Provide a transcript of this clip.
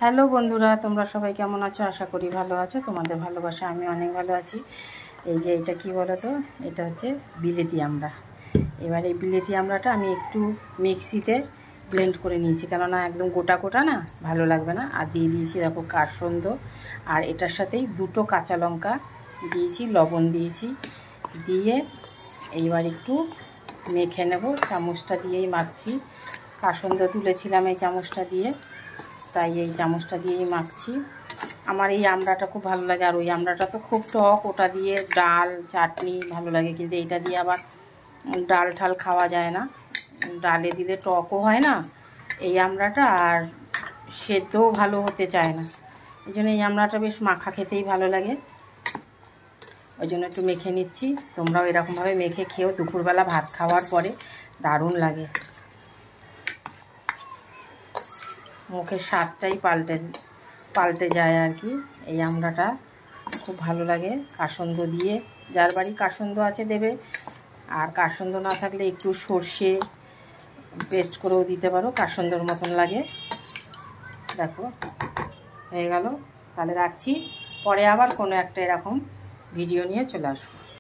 Hello বন্ধুরা, তোমরা সবাই কেমন আছো? আশা করি ভালো আছো। তোমাদের ভালোবাসা আমি অনেক ভালো আছি। এই যে এটা কি বলো তো, এটা হচ্ছে বিলেতি আমড়া। এবার এই বিলেতি আমড়াটা আমি একটু মিক্সিতে ব্লেন্ড করে নিয়েছি, কেননা একদম গোটা গোটা না ভালো লাগবে না। আর দিয়ে দিয়েছি দেখো কাসন্দ, আর এটার সাথেই দুটো কাঁচা লঙ্কা দিয়েছি, লবণ দিয়েছি, দিয়ে এইবার একটু মেখে নেব। চামচটা দিয়েই মাখছি, কাসন্দ তুলেছিলাম এই চামচটা দিয়ে, তাই এই চামচটা দিয়েই মাখছি। আমার এই আমড়াটা খুব ভালো লাগে, আর ওই আমড়াটা তো খুব টক, ওটা দিয়ে ডাল চাটনি ভালো লাগে, কিন্তু এইটা দিয়ে আবার ডাল ঠাল খাওয়া যায় না, ডালে দিলে টকও হয় না এই আমড়াটা, আর সেদ্ধও ভালো হতে চায় না। এই জন্য এই আমড়াটা বেশ মাখা খেতেই ভালো লাগে, ওই জন্য একটু মেখে নিচ্ছি। তোমরাও এরকমভাবে মেখে খেও, দুপুরবেলা ভাত খাওয়ার পরে দারুণ লাগে, মুখের স্বাদটাই পাল্টে যায় আর কি। এই আমড়াটা খুব ভালো লাগে কাসন্দ দিয়ে, যার বাড়ি কাসন্দ আছে দেবে, আর কাসন্দ না থাকলে একটু সর্ষে পেস্ট করেও দিতে পারো, কাসন্দর মতন লাগে। দেখো হয়ে গেল, তাহলে রাখছি, পরে আবার কোনো একটা এরকম ভিডিও নিয়ে চলে আসবো।